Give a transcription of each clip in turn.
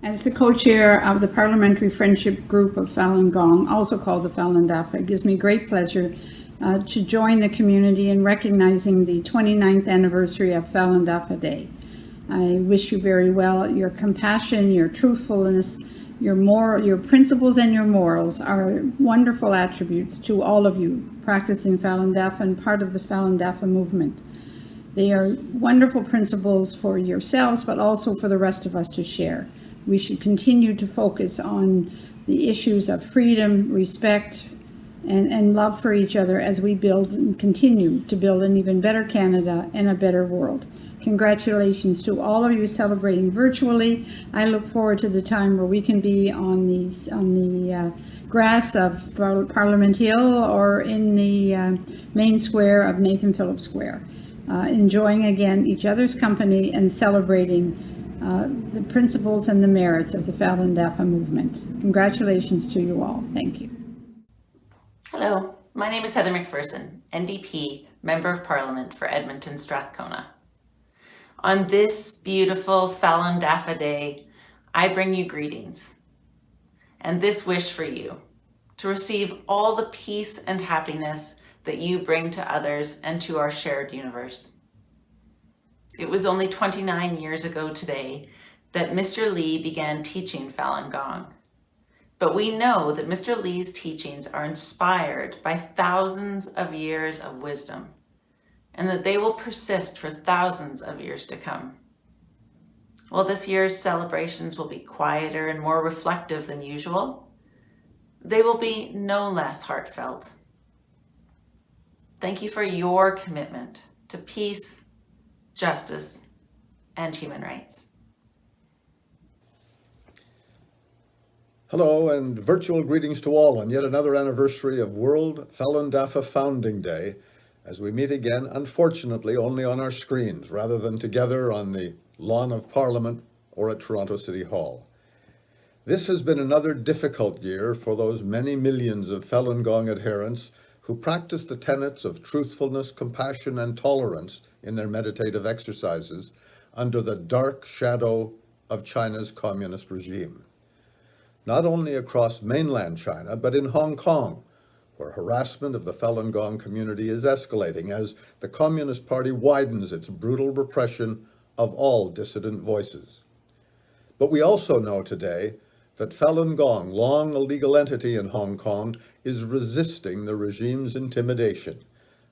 As the co-chair of the Parliamentary Friendship Group of Falun Gong, also called the Falun Dafa, it gives me great pleasure to join the community in recognizing the 29th anniversary of Falun Dafa Day. I wish you very well. Your compassion, your truthfulness, your principles and your morals are wonderful attributes to all of you practicing Falun Dafa and part of the Falun Dafa movement. They are wonderful principles for yourselves, but also for the rest of us to share. We should continue to focus on the issues of freedom, respect, and love for each other as we build and continue to build an even better Canada and a better world. Congratulations to all of you celebrating virtually. I look forward to the time where we can be on the grass of Parliament Hill or in the main square of Nathan Phillips Square, enjoying again each other's company and celebrating the principles and the merits of the Falun Dafa movement. Congratulations to you all. Thank you. Hello, my name is Heather McPherson, NDP, Member of Parliament for Edmonton Strathcona. On this beautiful Falun Dafa Day, I bring you greetings and this wish for you to receive all the peace and happiness that you bring to others and to our shared universe. It was only 29 years ago today that Mr. Lee began teaching Falun Gong. But we know that Mr. Lee's teachings are inspired by thousands of years of wisdom, and that they will persist for thousands of years to come. While this year's celebrations will be quieter and more reflective than usual, they will be no less heartfelt. Thank you for your commitment to peace, justice, and human rights. Hello and virtual greetings to all on yet another anniversary of World Falun Dafa Founding Day, as we meet again, unfortunately, only on our screens rather than together on the lawn of Parliament or at Toronto City Hall. This has been another difficult year for those many millions of Falun Gong adherents who practice the tenets of truthfulness, compassion, and tolerance in their meditative exercises under the dark shadow of China's communist regime. Not only across mainland China, but in Hong Kong, where harassment of the Falun Gong community is escalating as the Communist Party widens its brutal repression of all dissident voices. But we also know today that Falun Gong, long a legal entity in Hong Kong, is resisting the regime's intimidation,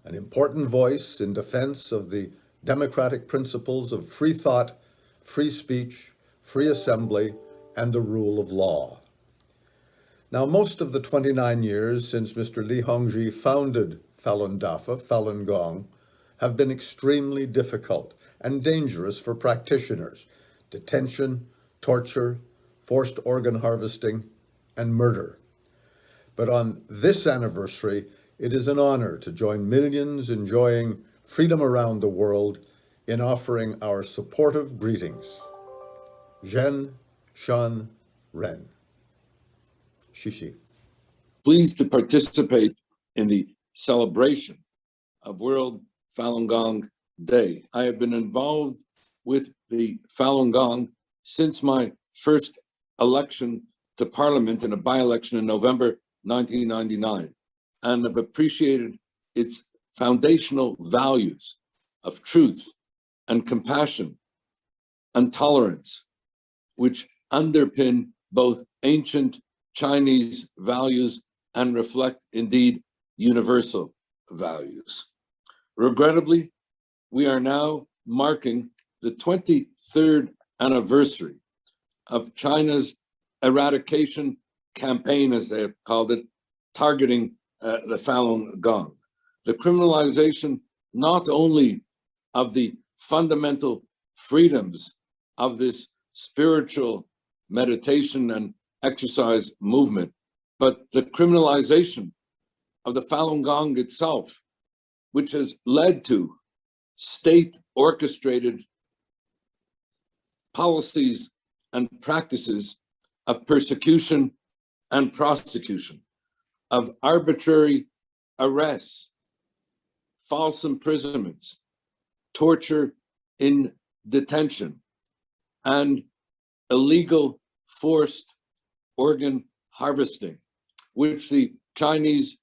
an important voice in defense of the democratic principles of free thought, free speech, free assembly, and the rule of law. Now, most of the 29 years since Mr. Li Hongzhi founded Falun Dafa, Falun Gong, have been extremely difficult and dangerous for practitioners: detention, torture, forced organ harvesting, and murder. But on this anniversary, it is an honor to join millions enjoying freedom around the world in offering our supportive greetings. Zhen, Shan, Ren. Shishi. Pleased to participate in the celebration of World Falun Gong Day. I have been involved with the Falun Gong since my first election to Parliament in a by-election in November 1999, and have appreciated its foundational values of truth and compassion and tolerance, which underpin both ancient Chinese values and reflect indeed universal values. Regrettably, we are now marking the 23rd anniversary of China's eradication campaign, as they have called it, targeting the Falun Gong. The criminalization not only of the fundamental freedoms of this spiritual meditation and exercise movement, but the criminalization of the Falun Gong itself, which has led to state-orchestrated policies and practices of persecution and prosecution, of arbitrary arrests, false imprisonments, torture in detention, and illegal forced organ harvesting, which the Chinese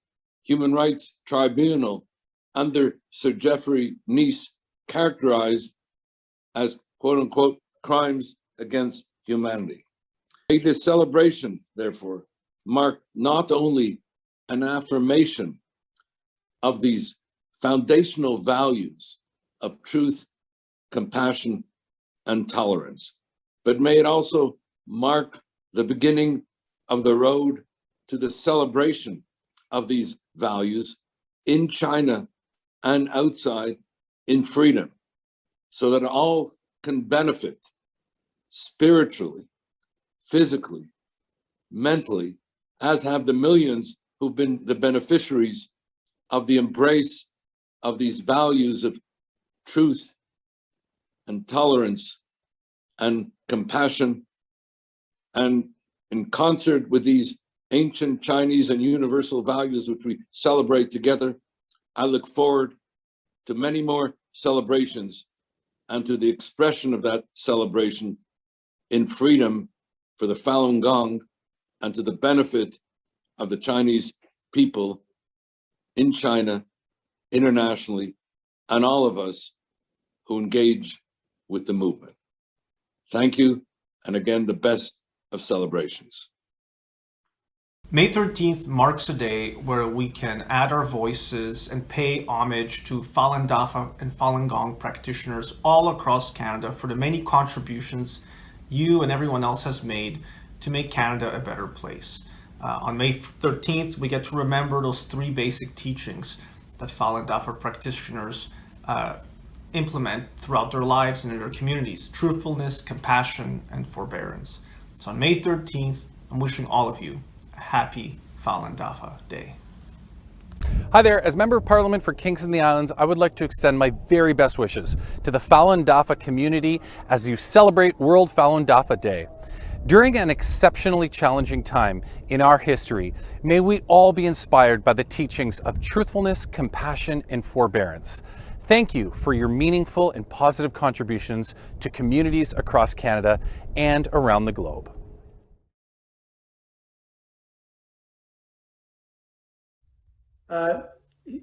Human Rights Tribunal under Sir Geoffrey Nice characterized as quote unquote crimes against humanity. May this celebration, therefore, mark not only an affirmation of these foundational values of truth, compassion, and tolerance, but may it also mark the beginning of the road to the celebration of these values in China and outside in freedom, so that all can benefit spiritually, physically, mentally, as have the millions who've been the beneficiaries of the embrace of these values of truth and tolerance and compassion. And in concert with these ancient Chinese and universal values which we celebrate together, I look forward to many more celebrations and to the expression of that celebration in freedom for the Falun Gong and to the benefit of the Chinese people in China, internationally, and all of us who engage with the movement. Thank you, and again, the best of celebrations. May 13th marks a day where we can add our voices and pay homage to Falun Dafa and Falun Gong practitioners all across Canada for the many contributions you and everyone else has made to make Canada a better place. On May 13th, we get to remember those three basic teachings that Falun Dafa practitioners implement throughout their lives and in their communities: truthfulness, compassion, and forbearance. So on May 13th, I'm wishing all of you a happy Falun Dafa Day. Hi there, as Member of Parliament for Kingston and the Islands, I would like to extend my very best wishes to the Falun Dafa community as you celebrate World Falun Dafa Day. During an exceptionally challenging time in our history, may we all be inspired by the teachings of truthfulness, compassion, and forbearance. Thank you for your meaningful and positive contributions to communities across Canada and around the globe.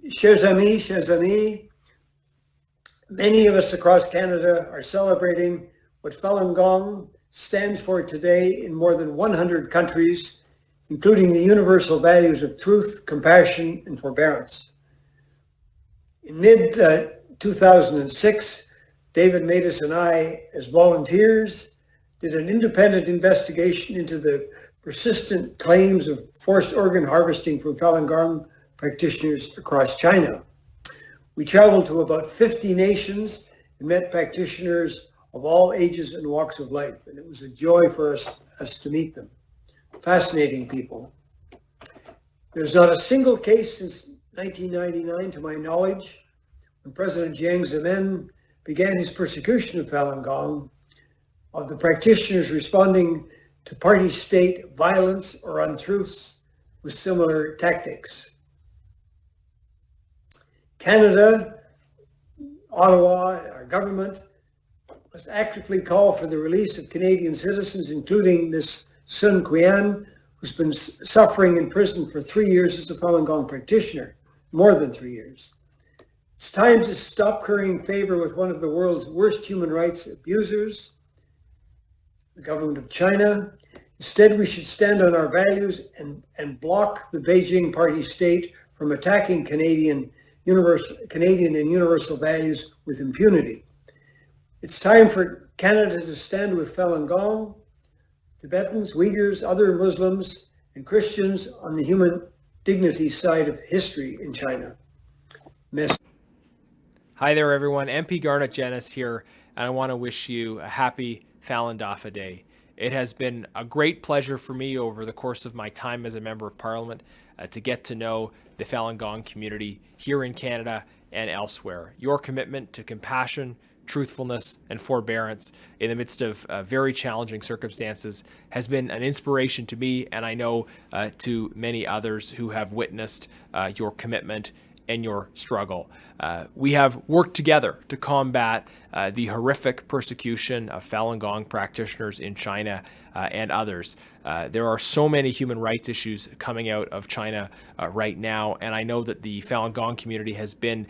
Chers amis, many of us across Canada are celebrating what Falun Gong stands for today in more than 100 countries, including the universal values of truth, compassion, and forbearance. In mid-2006, David Matus and I, as volunteers, did an independent investigation into the persistent claims of forced organ harvesting from Falun Gong practitioners across China. We traveled to about 50 nations and met practitioners of all ages and walks of life, and it was a joy for us to meet them. Fascinating people. There's not a single case since 1999, to my knowledge, when President Jiang Zemin began his persecution of Falun Gong, of the practitioners responding to party state violence or untruths with similar tactics. Canada, Ottawa, our government, must actively call for the release of Canadian citizens, including Ms. Sun Qian, who's been suffering in prison for 3 years as a Falun Gong practitioner, more than 3 years. It's time to stop currying favor with one of the world's worst human rights abusers, the government of China. Instead, we should stand on our values and block the Beijing party state from attacking Canadian and universal values with impunity. It's time for Canada to stand with Falun Gong, Tibetans, Uyghurs, other Muslims, and Christians on the human dignity side of history in China. Hi there, everyone. MP Garnett Genuis here, and I want to wish you a happy Falun Dafa Day. It has been a great pleasure for me over the course of my time as a Member of Parliament to get to know the Falun Gong community here in Canada and elsewhere. Your commitment to compassion, truthfulness, and forbearance in the midst of very challenging circumstances has been an inspiration to me, and I know to many others who have witnessed your commitment and your struggle. We have worked together to combat the horrific persecution of Falun Gong practitioners in China and others. There are so many human rights issues coming out of China right now, and I know that the Falun Gong community has been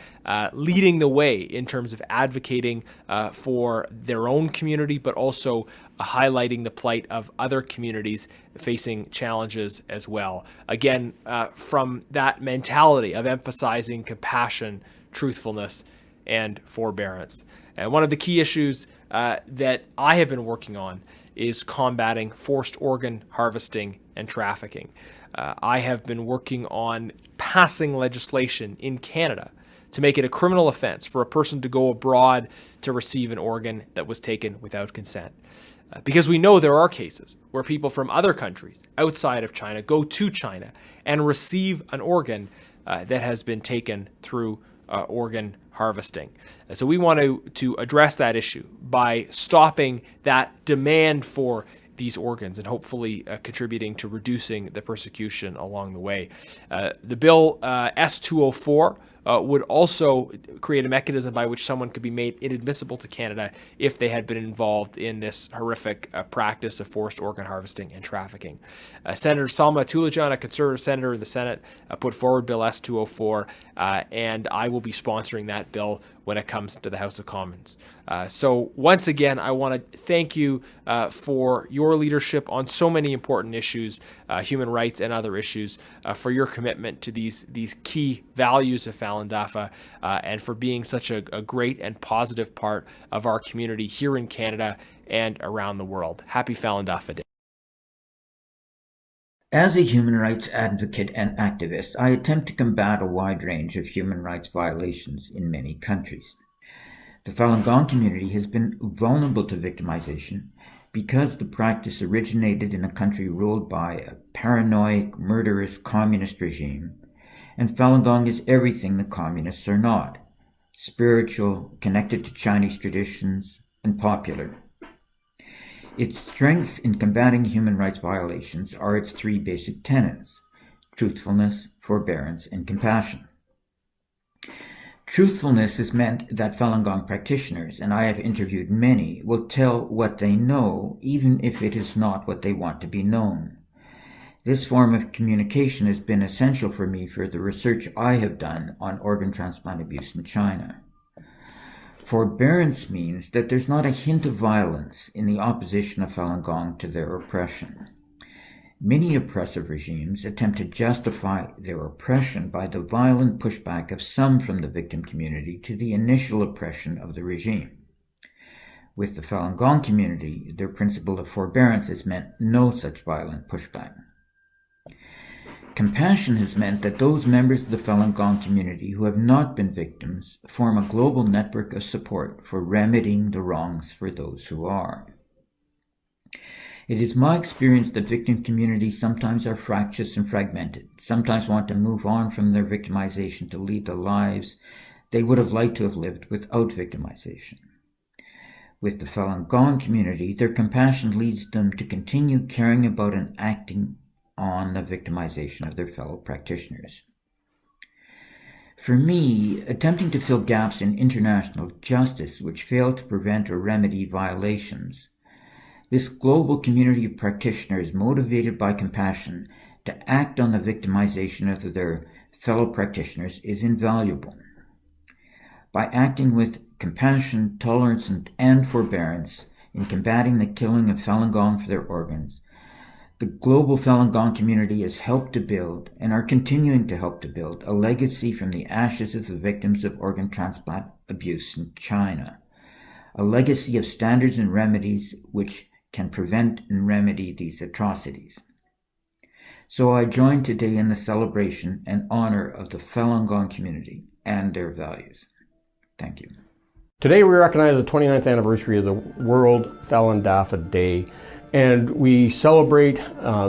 leading the way in terms of advocating for their own community, but also highlighting the plight of other communities facing challenges as well. Again, from that mentality of emphasizing compassion, truthfulness, and forbearance. And one of the key issues that I have been working on is combating forced organ harvesting and trafficking. I have been working on passing legislation in Canada to make it a criminal offense for a person to go abroad to receive an organ that was taken without consent. Because we know there are cases where people from other countries outside of China go to China and receive an organ that has been taken through organ harvesting. So we want to address that issue by stopping that demand for these organs and hopefully contributing to reducing the persecution along the way. The bill S-204 would also create a mechanism by which someone could be made inadmissible to Canada if they had been involved in this horrific practice of forced organ harvesting and trafficking. Senator Salma Tulajan, a Conservative senator in the Senate, put forward Bill S-204, and I will be sponsoring that bill when it comes to the House of Commons. So once again, I want to thank you for your leadership on so many important issues, human rights and other issues, for your commitment to these key values of Falun Dafa, and for being such a great and positive part of our community here in Canada and around the world. Happy Falun Dafa Day. As a human rights advocate and activist, I attempt to combat a wide range of human rights violations in many countries. The Falun Gong community has been vulnerable to victimization because the practice originated in a country ruled by a paranoid, murderous communist regime, and Falun Gong is everything the communists are not: spiritual, connected to Chinese traditions, and popular. Its strengths in combating human rights violations are its three basic tenets: truthfulness, forbearance, and compassion. Truthfulness has meant that Falun Gong practitioners, and I have interviewed many, will tell what they know, even if it is not what they want to be known. This form of communication has been essential for me for the research I have done on organ transplant abuse in China. Forbearance means that there's not a hint of violence in the opposition of Falun Gong to their oppression. Many oppressive regimes attempt to justify their oppression by the violent pushback of some from the victim community to the initial oppression of the regime. With the Falun Gong community, their principle of forbearance has meant no such violent pushback. Compassion has meant that those members of the Falun Gong community who have not been victims form a global network of support for remedying the wrongs for those who are. It is my experience that victim communities sometimes are fractious and fragmented, sometimes want to move on from their victimization to lead the lives they would have liked to have lived without victimization. With the Falun Gong community, their compassion leads them to continue caring about and acting on the victimization of their fellow practitioners. For me, attempting to fill gaps in international justice which fail to prevent or remedy violations, this global community of practitioners motivated by compassion to act on the victimization of their fellow practitioners is invaluable. By acting with compassion, tolerance, and forbearance in combating the killing of Falun Gong for their organs, the global Falun Gong community has helped to build, and are continuing to help to build, a legacy from the ashes of the victims of organ transplant abuse in China, a legacy of standards and remedies which can prevent and remedy these atrocities. So I join today in the celebration and honor of the Falun Gong community and their values. Thank you. Today we recognize the 29th anniversary of the World Falun Dafa Day, and we celebrate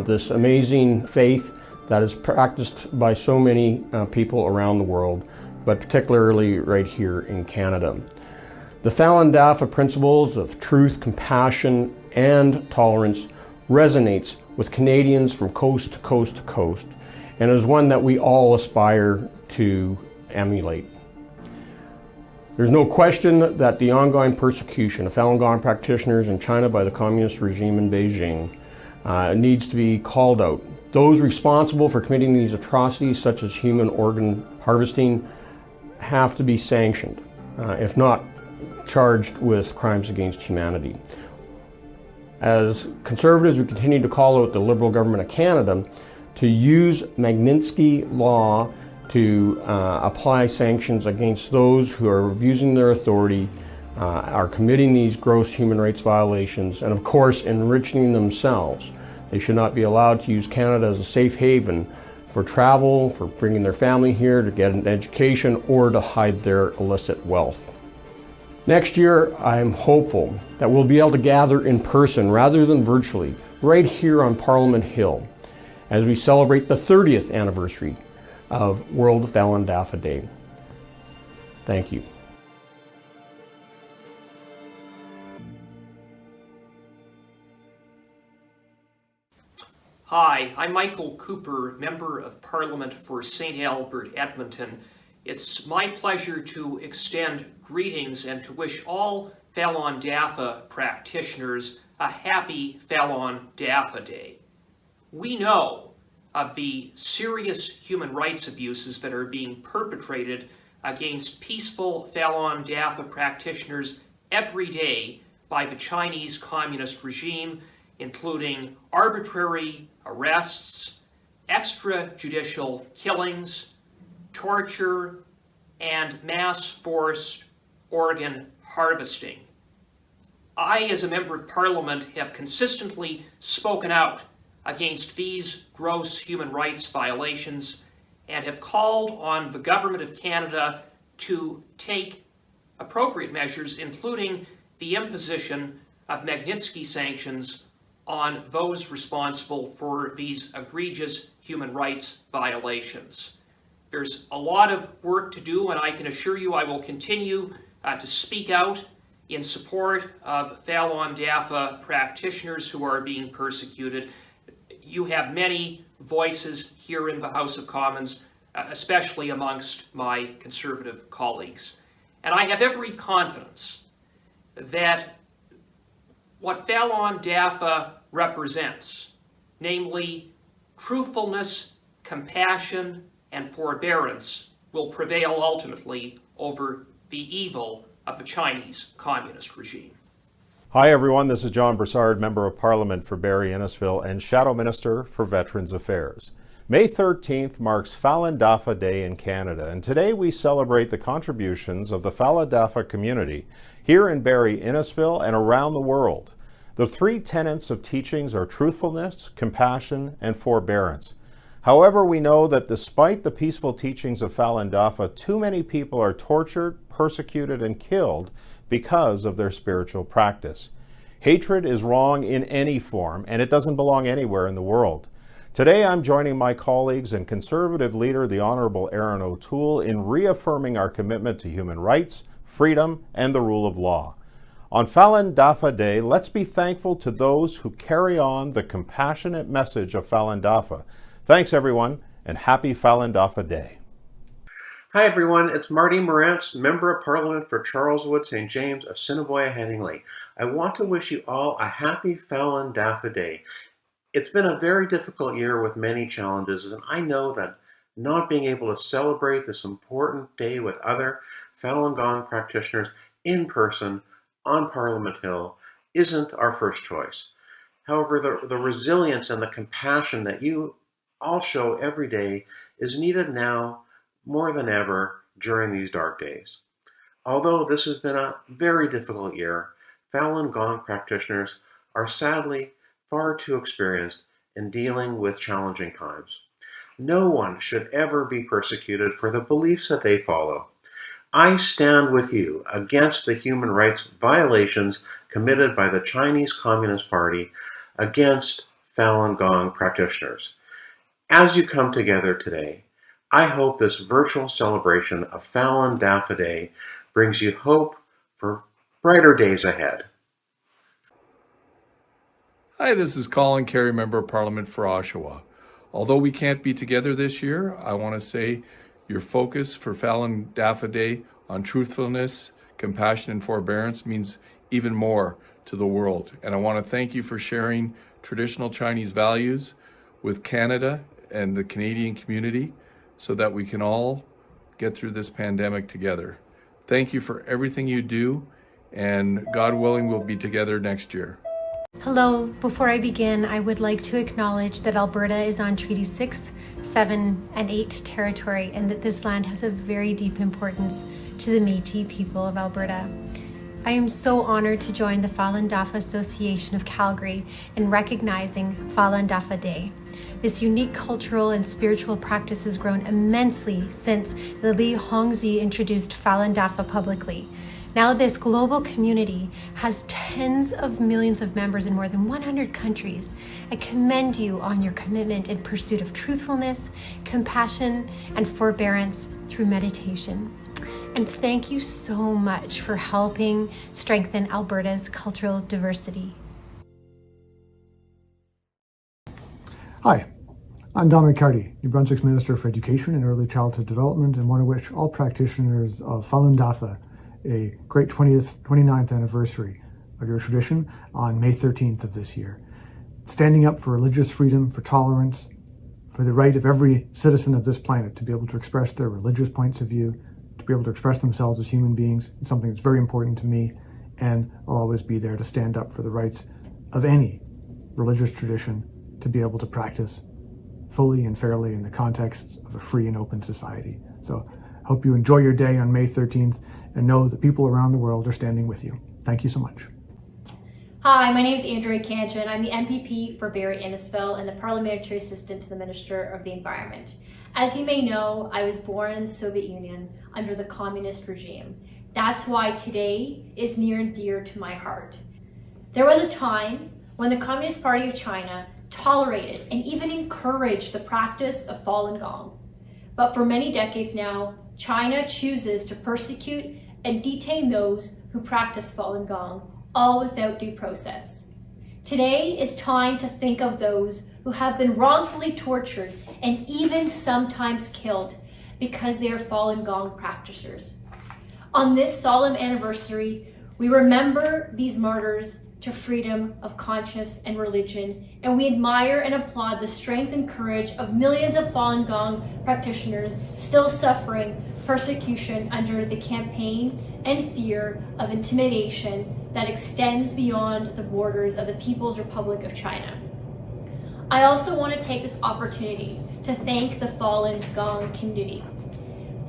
this amazing faith that is practiced by so many people around the world, but particularly right here in Canada. The Falun Dafa principles of truth, compassion, and tolerance resonates with Canadians from coast to coast to coast, and is one that we all aspire to emulate. There's no question that the ongoing persecution of Falun Gong practitioners in China by the communist regime in Beijing needs to be called out. Those responsible for committing these atrocities, such as human organ harvesting, have to be sanctioned, if not charged with crimes against humanity. As Conservatives, we continue to call out the Liberal government of Canada to use Magnitsky law to apply sanctions against those who are abusing their authority, are committing these gross human rights violations, and of course enriching themselves. They should not be allowed to use Canada as a safe haven for travel, for bringing their family here to get an education, or to hide their illicit wealth. Next year, I'm hopeful that we'll be able to gather in person rather than virtually, right here on Parliament Hill, as we celebrate the 30th anniversary of World Falun Dafa Day. Thank you. Hi, I'm Michael Cooper, Member of Parliament for St. Albert, Edmonton. It's my pleasure to extend greetings and to wish all Falun Dafa practitioners a happy Falun Dafa Day. We know of the serious human rights abuses that are being perpetrated against peaceful Falun Dafa practitioners every day by the Chinese Communist regime, including arbitrary arrests, extrajudicial killings, torture, and mass forced organ harvesting. I, as a member of Parliament, have consistently spoken out against these gross human rights violations and have called on the Government of Canada to take appropriate measures, including the imposition of Magnitsky sanctions on those responsible for these egregious human rights violations. There's a lot of work to do, and I can assure you I will continue to speak out in support of Falun Dafa practitioners who are being persecuted. You have many voices here in the House of Commons, especially amongst my Conservative colleagues. And I have every confidence that what Falun Dafa represents, namely truthfulness, compassion, and forbearance, will prevail ultimately over the evil of the Chinese Communist regime. Hi everyone, this is John Broussard, Member of Parliament for Barrie-Innisfil and Shadow Minister for Veterans Affairs. May 13th marks Falun Dafa Day in Canada, and today we celebrate the contributions of the Falun Dafa community here in Barrie-Innisfil and around the world. The three tenets of teachings are truthfulness, compassion, and forbearance. However, we know that despite the peaceful teachings of Falun Dafa, too many people are tortured, persecuted, and killed because of their spiritual practice. Hatred is wrong in any form, and it doesn't belong anywhere in the world. Today, I'm joining my colleagues and Conservative leader, the Honourable Erin O'Toole, in reaffirming our commitment to human rights, freedom, and the rule of law. On Falun Dafa Day, let's be thankful to those who carry on the compassionate message of Falun Dafa. Thanks, everyone, and happy Falun Dafa Day. Hi, everyone. It's Marty Morantz, Member of Parliament for Charleswood, St. James, Assiniboia-Headingley. I want to wish you all a happy Falun Dafa Day. It's been a very difficult year with many challenges, and I know that not being able to celebrate this important day with other Falun Gong practitioners in person on Parliament Hill isn't our first choice. However, the resilience and the compassion that you all show every day is needed now more than ever during these dark days. Although this has been a very difficult year, Falun Gong practitioners are sadly far too experienced in dealing with challenging times. No one should ever be persecuted for the beliefs that they follow. I stand with you against the human rights violations committed by the Chinese Communist Party against Falun Gong practitioners. As you come together today, I hope this virtual celebration of Falun Dafa Day brings you hope for brighter days ahead. Hi, this is Colin Kerry, Member of Parliament for Oshawa. Although we can't be together this year, I want to say your focus for Falun Dafa Day on truthfulness, compassion, and forbearance means even more to the world. And I want to thank you for sharing traditional Chinese values with Canada and the Canadian community so that we can all get through this pandemic together. Thank you for everything you do, and God willing, we'll be together next year. Hello. Before I begin, I would like to acknowledge that Alberta is on Treaty 6, 7, and 8 territory, and that this land has a very deep importance to the Métis people of Alberta. I am so honored to join the Falun Dafa Association of Calgary in recognizing Falun Dafa Day. This unique cultural and spiritual practice has grown immensely since the Li Hongzhi introduced Falun Dafa publicly. Now this global community has tens of millions of members in more than 100 countries. I commend you on your commitment in pursuit of truthfulness, compassion, and forbearance through meditation. And thank you so much for helping strengthen Alberta's cultural diversity. Hi, I'm Dominic Carty, New Brunswick's Minister for Education and Early Childhood Development, and want to wish all practitioners of Falun Dafa a great 29th anniversary of your tradition on May 13th of this year. Standing up for religious freedom, for tolerance, for the right of every citizen of this planet to be able to express their religious points of view, to be able to express themselves as human beings, is something that's very important to me, and I'll always be there to stand up for the rights of any religious tradition to be able to practice fully and fairly in the context of a free and open society. So hope you enjoy your day on May 13th and know that people around the world are standing with you. Thank you so much. Hi, my name is Andrea Canchin. I'm the MPP for Barrie-Innisfil and the Parliamentary Assistant to the Minister of the Environment. As you may know, I was born in the Soviet Union under the communist regime. That's why today is near and dear to my heart. There was a time when the Communist Party of China tolerated and even encouraged the practice of Falun Gong. But for many decades now, China chooses to persecute and detain those who practice Falun Gong, all without due process. Today is time to think of those who have been wrongfully tortured and even sometimes killed because they are Falun Gong practitioners. On this solemn anniversary, we remember these martyrs to freedom of conscience and religion, and we admire and applaud the strength and courage of millions of Falun Gong practitioners still suffering persecution under the campaign and fear of intimidation that extends beyond the borders of the People's Republic of China. I also want to take this opportunity to thank the Falun Gong community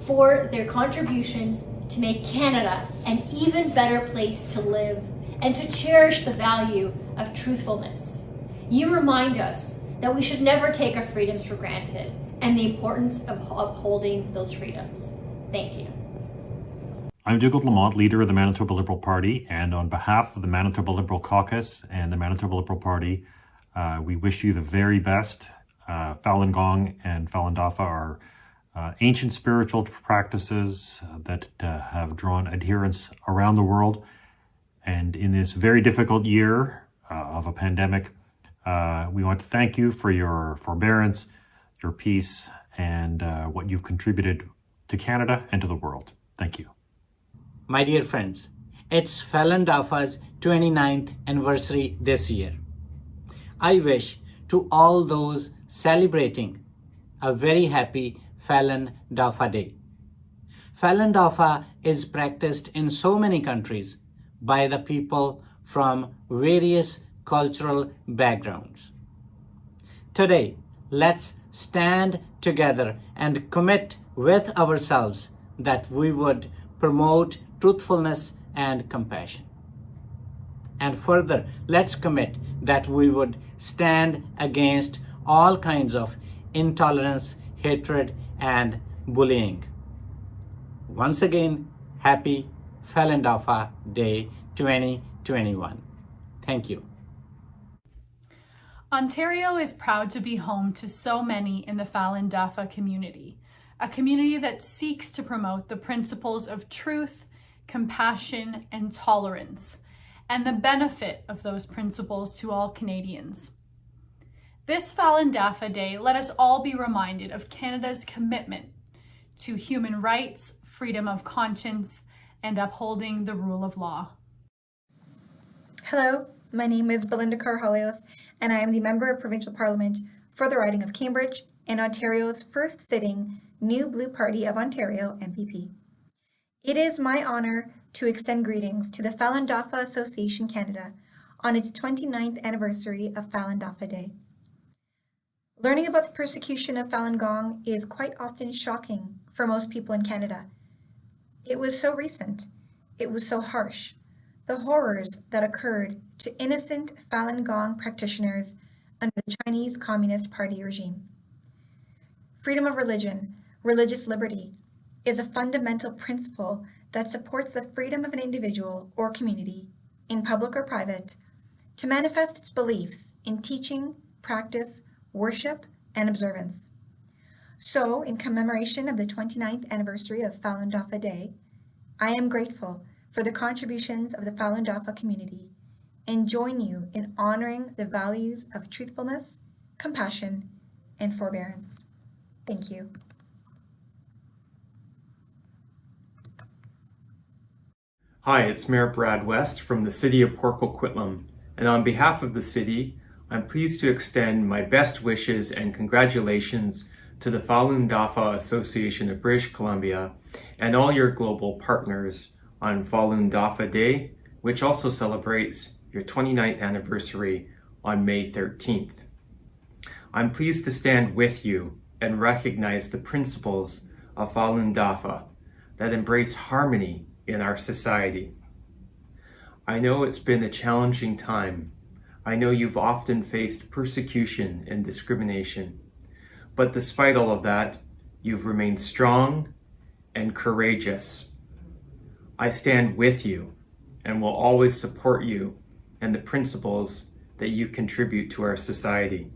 for their contributions to make Canada an even better place to live and to cherish the value of truthfulness. You remind us that we should never take our freedoms for granted and the importance of upholding those freedoms. Thank you. I'm Douglas Lamont, leader of the Manitoba Liberal Party, and on behalf of the Manitoba Liberal Caucus and the Manitoba Liberal Party, we wish you the very best. Falun Gong and Falun Dafa are ancient spiritual practices that have drawn adherents around the world. And in this very difficult year of a pandemic, we want to thank you for your forbearance, your peace, and what you've contributed to Canada and to the world. Thank you. My dear friends, it's Falun Dafa's 29th anniversary this year. I wish to all those celebrating a very happy Falun Dafa Day. Falun Dafa is practiced in so many countries by the people from various cultural backgrounds. Today, let's stand together and commit with ourselves that we would promote truthfulness and compassion. And further, let's commit that we would stand against all kinds of intolerance, hatred, and bullying. Once again, happy Falun Dafa Day 2021. Thank you. Ontario is proud to be home to so many in the Falun Dafa community, a community that seeks to promote the principles of truth, compassion, and tolerance, and the benefit of those principles to all Canadians. This Falun Dafa Day, let us all be reminded of Canada's commitment to human rights, freedom of conscience, and upholding the rule of law. Hello, My name is Belinda Carhalios, and I am the Member of Provincial Parliament for the riding of Cambridge and Ontario's first sitting New Blue Party of Ontario MPP. It is my honour to extend greetings to the Falun Dafa Association Canada on its 29th anniversary of Falun Dafa Day. Learning about the persecution of Falun Gong is quite often shocking for most people in Canada. It was so recent. It was so harsh. The horrors that occurred to innocent Falun Gong practitioners under the Chinese Communist Party regime. Freedom of religion, religious liberty, is a fundamental principle that supports the freedom of an individual or community, in public or private, to manifest its beliefs in teaching, practice, worship, and observance. So, in commemoration of the 29th anniversary of Falun Dafa Day, I am grateful for the contributions of the Falun Dafa community and join you in honoring the values of truthfulness, compassion, and forbearance. Thank you. Hi, it's Mayor Brad West from the City of Port Coquitlam, and on behalf of the City, I'm pleased to extend my best wishes and congratulations to the Falun Dafa Association of British Columbia and all your global partners on Falun Dafa Day, which also celebrates your 29th anniversary on May 13th. I'm pleased to stand with you and recognize the principles of Falun Dafa that embrace harmony in our society. I know it's been a challenging time. I know you've often faced persecution and discrimination, but despite all of that, you've remained strong and courageous. I stand with you and will always support you and the principles that you contribute to our society.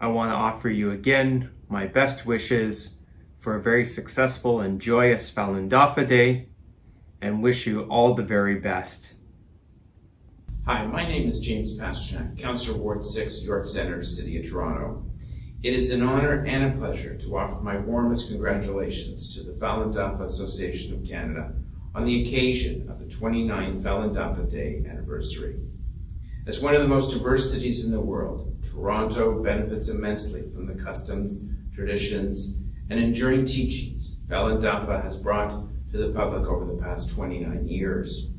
I want to offer you again my best wishes for a very successful and joyous Falun Dafa Day and wish you all the very best. Hi, my name is James Pasternak, Councillor Ward 6, York Centre, City of Toronto. It is an honor and a pleasure to offer my warmest congratulations to the Falun Dafa Association of Canada on the occasion of the 29th Falun Dafa Day anniversary. As one of the most diverse cities in the world, Toronto benefits immensely from the customs, traditions, and enduring teachings Falun Dafa has brought to the public over the past 29 years.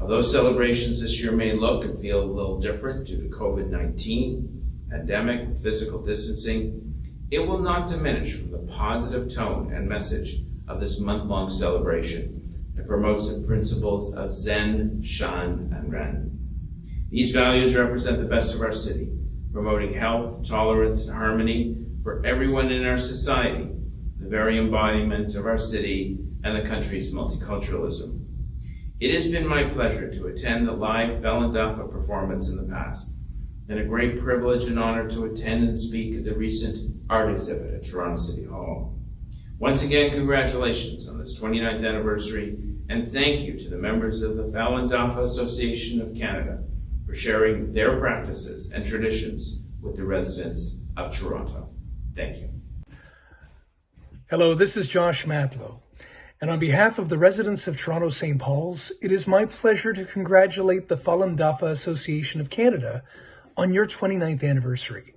Although celebrations this year may look and feel a little different due to COVID-19, pandemic, physical distancing, it will not diminish from the positive tone and message of this month-long celebration. It promotes the principles of Zen, Shan, and Ren. These values represent the best of our city, promoting health, tolerance, and harmony for everyone in our society, the very embodiment of our city and the country's multiculturalism. It has been my pleasure to attend the live Falun Dafa performance in the past, and a great privilege and honor to attend and speak at the recent art exhibit at Toronto City Hall. Once again, congratulations on this 29th anniversary, and thank you to the members of the Falun Dafa Association of Canada for sharing their practices and traditions with the residents of Toronto. Thank you. Hello, this is Josh Matlow. And on behalf of the residents of Toronto St. Paul's, it is my pleasure to congratulate the Falun Dafa Association of Canada on your 29th anniversary.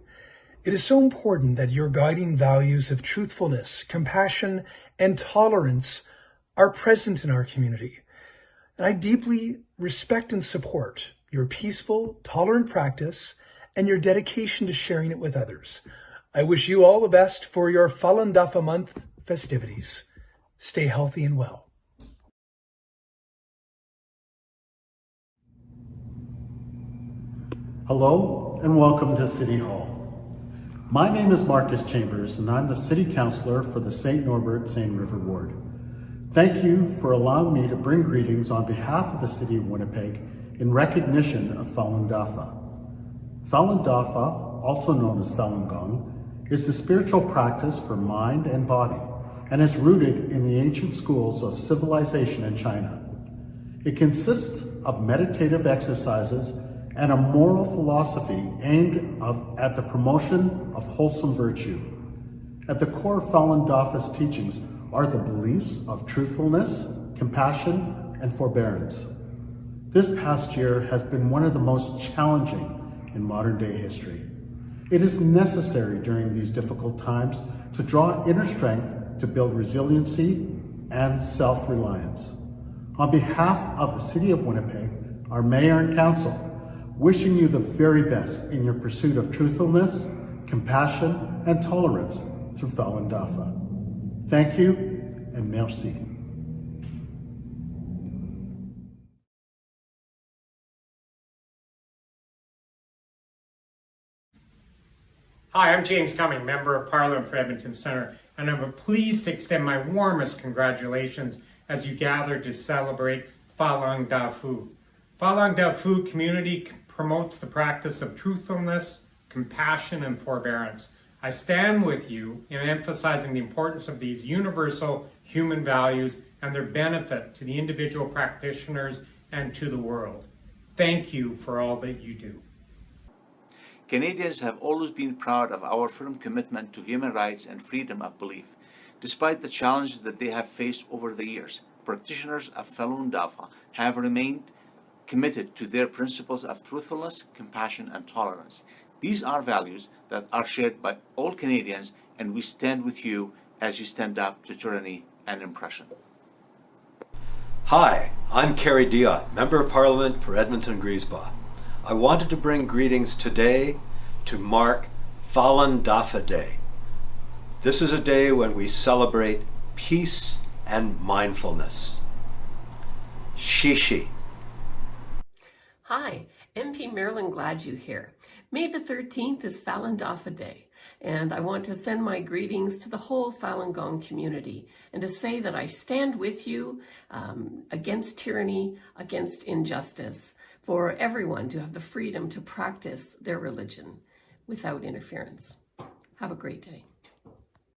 It is so important that your guiding values of truthfulness, compassion, and tolerance are present in our community. And I deeply respect and support your peaceful, tolerant practice and your dedication to sharing it with others. I wish you all the best for your Falun Dafa Month festivities. Stay healthy and well. Hello and welcome to City Hall. My name is Marcus Chambers and I'm the City Councillor for the St. Norbert St. River Ward. Thank you for allowing me to bring greetings on behalf of the City of Winnipeg in recognition of Falun Dafa. Falun Dafa, also known as Falun Gong, is the spiritual practice for mind and body and is rooted in the ancient schools of civilization in China. It consists of meditative exercises and a moral philosophy aimed at the promotion of wholesome virtue. At the core of Falun Dafa's teachings are the beliefs of truthfulness, compassion, and forbearance. This past year has been one of the most challenging in modern day history. It is necessary during these difficult times to draw inner strength to build resiliency and self-reliance. On behalf of the City of Winnipeg, our Mayor and Council, wishing you the very best in your pursuit of truthfulness, compassion, and tolerance through Falun Dafa. Thank you and merci. Hi, I'm James Cumming, Member of Parliament for Edmonton Centre, and I'm pleased to extend my warmest congratulations as you gather to celebrate Falun Dafa. Falun Dafa community promotes the practice of truthfulness, compassion, and forbearance. I stand with you in emphasizing the importance of these universal human values and their benefit to the individual practitioners and to the world. Thank you for all that you do. Canadians have always been proud of our firm commitment to human rights and freedom of belief. Despite the challenges that they have faced over the years, practitioners of Falun Dafa have remained committed to their principles of truthfulness, compassion, and tolerance. These are values that are shared by all Canadians, and we stand with you as you stand up to tyranny and oppression. Hi, I'm Kerry Diotte, Member of Parliament for Edmonton-Griesbach. I wanted to bring greetings today to mark Falun Dafa Day. This is a day when we celebrate peace and mindfulness. Shishi. Hi, MP Marilyn Gladu here. May the 13th is Falun Dafa Day, and I want to send my greetings to the whole Falun Gong community and to say that I stand with you against tyranny, against injustice, for everyone to have the freedom to practice their religion without interference. Have a great day.